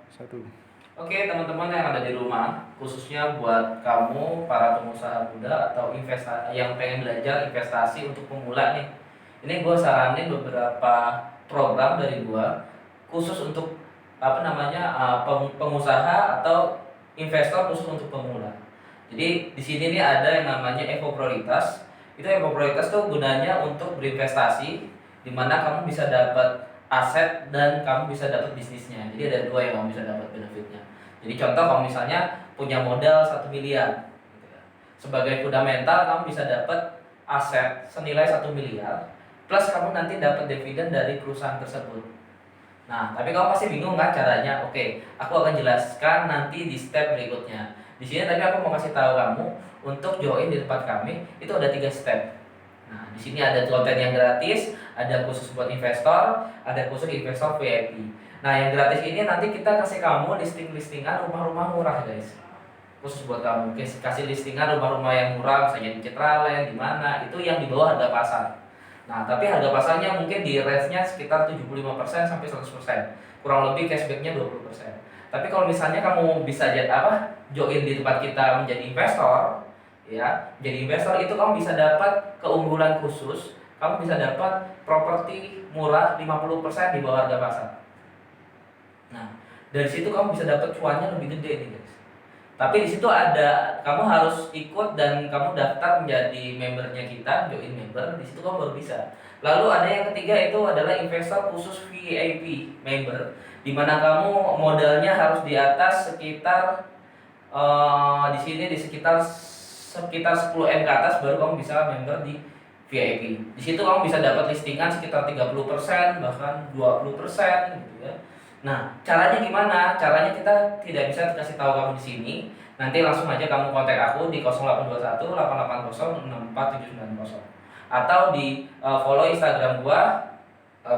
Satu. Oke, teman-teman yang ada di rumah, khususnya buat kamu para pengusaha muda atau investasi yang pengen belajar investasi untuk pemula nih. Ini gue saranin beberapa program dari gue khusus untuk pengusaha atau investor khusus untuk pemula. Jadi di sini nih ada yang namanya Evo Prioritas. Itu Evo Prioritas tuh gunanya untuk berinvestasi, di mana kamu bisa dapat aset dan kamu bisa dapat bisnisnya. Jadi ada dua yang kamu bisa dapat benefitnya. Jadi contoh kalau misalnya punya modal 1 miliar, gitu ya. Sebagai fundamental kamu bisa dapat aset senilai 1 miliar, plus kamu nanti dapat dividen dari perusahaan tersebut. Nah, tapi kamu pasti bingung kan caranya? Oke, aku akan jelaskan nanti di step berikutnya. Di sini tapi aku mau kasih tahu kamu untuk join di tempat kami itu ada 3 step. Nah, di sini ada konten yang gratis, ada khusus buat investor, ada khusus investor VIP. Nah, yang gratis ini nanti kita kasih kamu listingan rumah-rumah murah, guys. Khusus buat kamu, kasih listingan rumah-rumah yang murah, misalnya di Citraland, di mana, itu yang di bawah harga pasar. Nah, tapi harga pasarnya mungkin di range-nya sekitar 75% sampai 100%. Kurang lebih cashback-nya 20%. Tapi kalau misalnya kamu bisa join di tempat kita menjadi investor, ya jadi investor itu kamu bisa dapat keunggulan khusus, kamu bisa dapat properti murah 50% di bawah harga pasar. Nah, dari situ kamu bisa dapat cuannya lebih gede nih, guys. Tapi di situ ada, kamu harus ikut dan kamu daftar menjadi membernya kita, join member. Di situ kamu baru bisa. Lalu ada yang ketiga itu adalah investor khusus VIP member, di mana kamu modalnya harus di atas sekitar di sini di sekitar 10 M ke atas baru kamu bisa member di VIP. Di situ kamu bisa dapat listingan sekitar 30% bahkan 20% gitu ya. Nah, caranya gimana? Caranya kita tidak bisa kasih tahu kamu di sini. Nanti langsung aja kamu kontak aku di 0821 880 64790 atau di follow Instagram gua.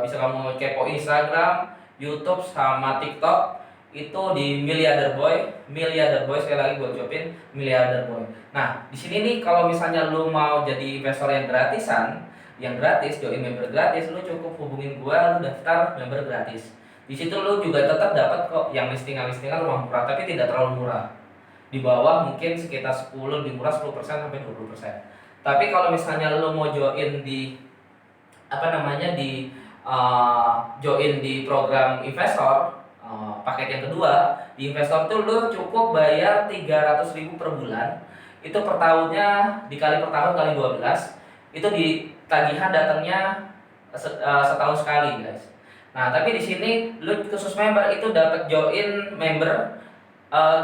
Bisa kamu kepo Instagram, YouTube sama TikTok itu di Miliarder Boy sekali lagi gue ucapin Miliarder Boy. Nah, di sini nih kalau misalnya lu mau jadi investor yang gratisan, yang gratis, join member gratis, lu cukup hubungin gue, lu daftar member gratis. Di situ lu juga tetap dapat kok yang listingan rumah murah, tapi tidak terlalu murah. Di bawah mungkin sekitar 10, lebih murah 10% sampai 20%. Tapi kalau misalnya lu mau join di join di program investor, paket yang kedua di investor itu lu cukup bayar 300.000 per bulan. Itu per tahunnya dikali per tahun kali 12, itu di tagihan datangnya setahun sekali, guys. Nah, tapi di sini lu khusus member itu dapat join member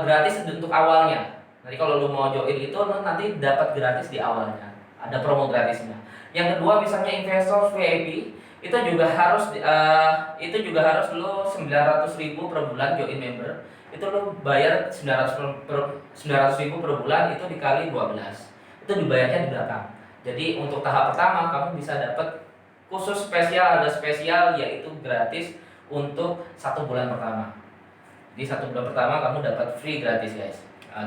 gratis untuk awalnya. Jadi kalau lu mau join itu lu nanti dapat gratis di awalnya. Ada promo gratisnya. Yang kedua misalnya investor VIP itu juga harus lu 900.000 per bulan join member. Itu lu bayar 900.000 per bulan itu dikali 12. Itu dibayarnya di belakang. Jadi untuk tahap pertama kamu bisa dapat khusus spesial, ada spesial yaitu gratis untuk 1 bulan pertama. Di 1 bulan pertama kamu dapat free gratis, guys.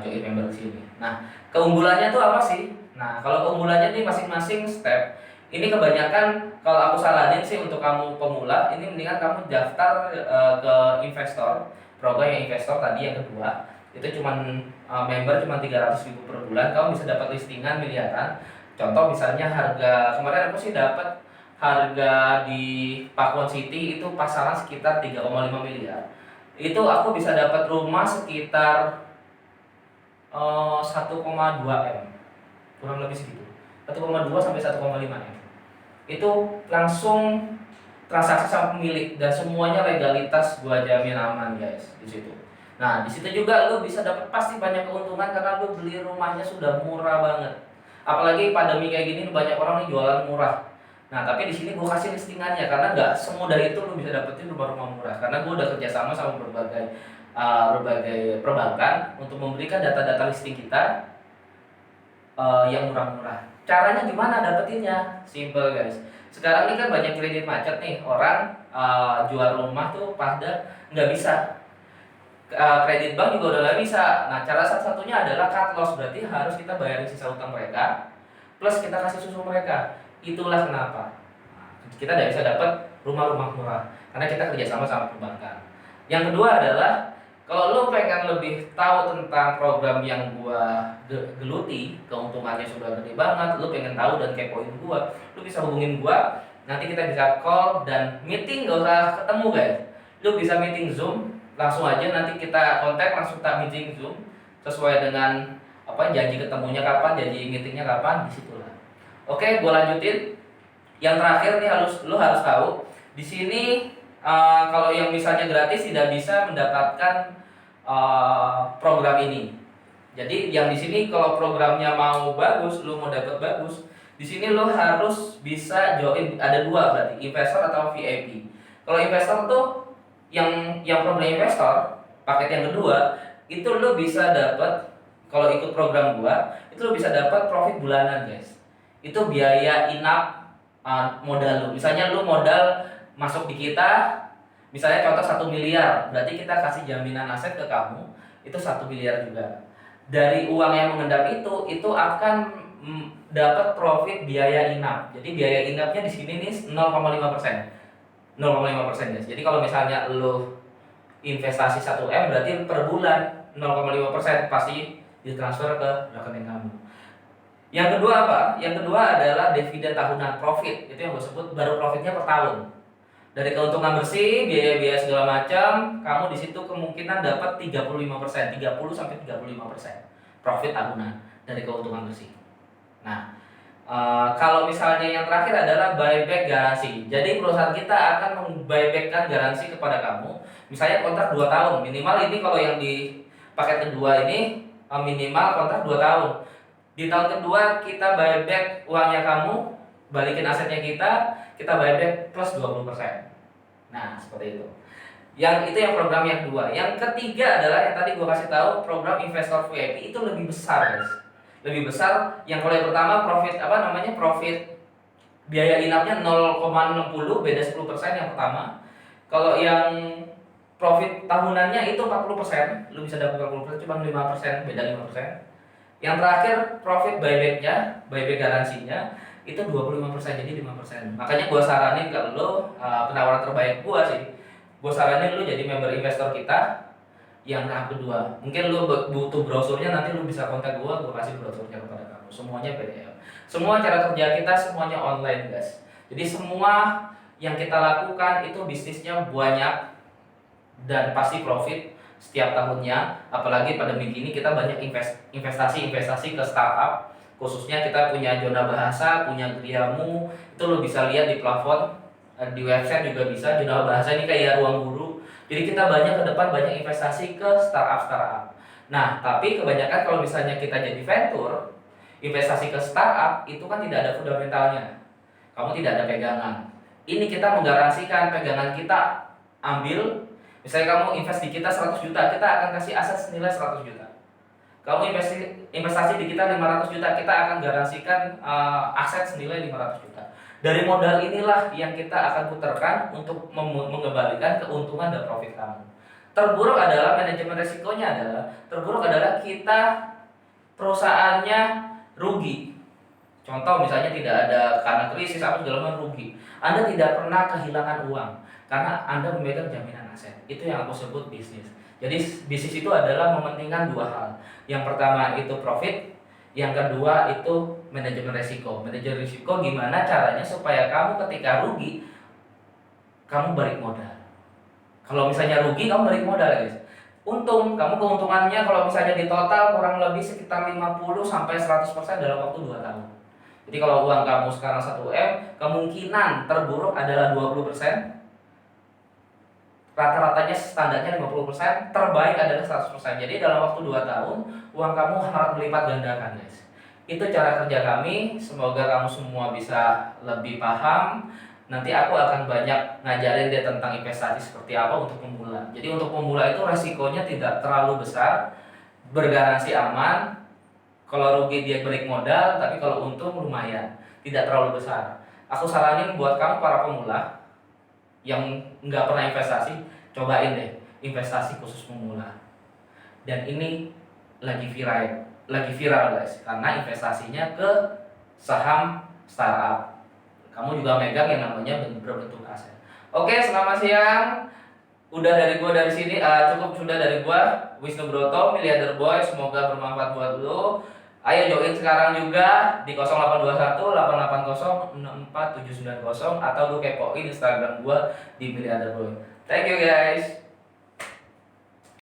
Join member di sini. Nah, keunggulannya tuh apa sih? Nah, kalau keunggulannya nih masing-masing step. Ini kebanyakan kalau aku saranin sih untuk kamu pemula, ini mendingan kamu daftar ke investor, program yang investor tadi yang kedua. Itu cuman member cuma 300.000 per bulan, kamu bisa dapat listingan miliaran. Contoh misalnya harga kemarin aku sih dapat harga di Pakuan City itu pasaran sekitar 3,5 miliar. Itu aku bisa dapat rumah sekitar 1,2 M, kurang lebih segitu, 1,2 sampai 1,5 M. Itu langsung transaksi sama pemilik dan semuanya legalitas, gua jamin aman, guys, di situ. Nah, di situ juga lu bisa dapat pasti banyak keuntungan karena lu beli rumahnya sudah murah banget. Apalagi pandemi kayak gini banyak orang nih jualan murah. Nah, tapi di sini gue kasih listingannya karena nggak semudah itu lu bisa dapetin rumah-rumah murah. Karena gue udah kerjasama sama berbagai perbankan untuk memberikan data-data listing kita yang murah-murah. Caranya gimana dapetinnya? Simple, guys. Sekarang ini kan banyak kredit macet nih, orang jual rumah tuh pada nggak bisa. Kredit bank juga udah nggak bisa. Nah, cara satu-satunya adalah cut loss, berarti harus kita bayarin sisa utang mereka plus kita kasih susu mereka. Itulah kenapa kita tidak bisa dapat rumah-rumah murah karena kita kerjasama sama perbankan. Yang kedua adalah kalau lo pengen lebih tahu tentang program yang gua geluti, keuntungannya sudah gede banget, lo pengen tahu dan kepoin gua, lo bisa hubungin gua. Nanti kita bisa call dan meeting, gak usah ketemu guys. Lo bisa meeting Zoom, langsung aja nanti kita kontak, langsung tak meeting Zoom sesuai dengan apa janji ketemunya kapan, janji meetingnya kapan, disitulah. Oke, gua lanjutin. Yang terakhir nih lo harus tahu di sini kalau yang misalnya gratis tidak bisa mendapatkan program ini. Jadi yang di sini kalau programnya mau bagus, lo mau dapat bagus, di sini lo harus bisa join. Ada dua berarti, investor atau VIP. Kalau investor tuh yang program investor paket yang kedua itu lo bisa dapat, kalau ikut program gua itu lo bisa dapat profit bulanan guys. Itu biaya inap modal lo. Misalnya lo modal masuk di kita, misalnya contoh 1 miliar, berarti kita kasih jaminan aset ke kamu itu 1 miliar juga. Dari uang yang mengendap itu akan dapat profit biaya inap. Jadi biaya inapnya di sini nih 0,5%. 0,5% guys. Jadi kalau misalnya lo investasi 1 M berarti per bulan 0,5% pasti ditransfer ke rekening kamu. Yang kedua apa? Yang kedua adalah dividen tahunan, profit. Itu yang gue sebut baru profitnya per tahun. Dari keuntungan bersih, biaya-biaya segala macam, kamu di situ kemungkinan dapat 35%, 30 sampai 35% profit tahunan dari keuntungan bersih. Nah, kalau misalnya yang terakhir adalah buyback garansi. Jadi perusahaan kita akan membuybackkan garansi kepada kamu. Misalnya kontrak 2 tahun, minimal ini kalau yang di paket kedua ini minimal kontrak 2 tahun. Di tahun kedua kita buyback uangnya kamu, balikin asetnya kita buyback plus 20%. Nah, seperti itu. Yang itu yang program yang kedua. Yang ketiga adalah yang tadi gua kasih tahu, program investor VIP itu lebih besar, guys. Lebih besar. Yang kalau yang pertama profit profit biaya inapnya 0,60, beda 10% yang pertama. Kalau yang profit tahunannya itu 40%, lu bisa dapat 40%, cuma 5%, beda 5%. Yang terakhir profit buybacknya, buyback garansinya itu 25%, jadi 5%. Makanya gue saranin ke lo, penawaran terbaik gue sih, gue saranin lo jadi member investor kita yang tahap kedua. Mungkin lo butuh brosurnya, nanti lo bisa kontak gue kasih brosurnya kepada kamu. Semuanya PDF. Semua cara kerja kita semuanya online guys. Jadi semua yang kita lakukan itu bisnisnya banyak dan pasti profit setiap tahunnya. Apalagi pada minggu ini kita banyak investasi ke startup, khususnya kita punya zona bahasa, punya Griamu, itu lo bisa lihat di plafon, di website juga bisa. Zona bahasa ini kayak ruang guru. Jadi kita banyak ke depan banyak investasi ke startup. Nah, tapi kebanyakan kalau misalnya kita jadi venture, investasi ke startup itu kan tidak ada fundamentalnya. Kamu tidak ada pegangan. Ini kita menggaransikan pegangan kita ambil. Misalnya kamu invest di kita 100 juta, kita akan kasih aset senilai 100 juta. Kamu investasi di kita 500 juta, kita akan garansikan aset senilai 500 juta. Dari modal inilah yang kita akan putarkan untuk mengembalikan keuntungan dan profit kamu. Terburuk adalah manajemen resikonya adalah kita perusahaannya rugi. Contoh misalnya tidak ada karena krisis apa segala macam rugi. Anda tidak pernah kehilangan uang karena Anda memegang jaminan aset. Itu yang aku sebut bisnis. Jadi bisnis itu adalah mementingkan dua hal. Yang pertama itu profit, yang kedua itu manajemen risiko. Manajemen risiko gimana caranya supaya kamu ketika rugi kamu balik modal. Kalau misalnya rugi kamu balik modal guys. Untung, kamu keuntungannya kalau misalnya di total kurang lebih sekitar 50 sampai 100% dalam waktu 2 tahun. Jadi kalau uang kamu sekarang 1 M, kemungkinan terburuk adalah 20%. Rata-ratanya standarnya 50%, terbaik adalah 100%. Jadi dalam waktu 2 tahun, uang kamu harus melipat gandakan guys. Itu cara kerja kami, semoga kamu semua bisa lebih paham. Nanti aku akan banyak ngajarin dia tentang investasi seperti apa untuk pemula. Jadi untuk pemula itu resikonya tidak terlalu besar, bergaransi aman. Kalau rugi dia balik modal, tapi kalau untung lumayan, tidak terlalu besar. Aku saranin buat kamu para pemula yang nggak pernah investasi, cobain deh investasi khusus pemula. Dan ini lagi viral guys, karena investasinya ke saham startup. Kamu juga megang yang namanya berbentuk aset. Oke, selamat siang. udah dari gua dari sini, cukup sudah dari gua, Wisnu Broto, Miliarder Boy. Semoga bermanfaat buat lu. Ayo join sekarang juga di 0821 880 64790 atau lu kepoin Instagram gua di Miliarder Boy. Thank you guys.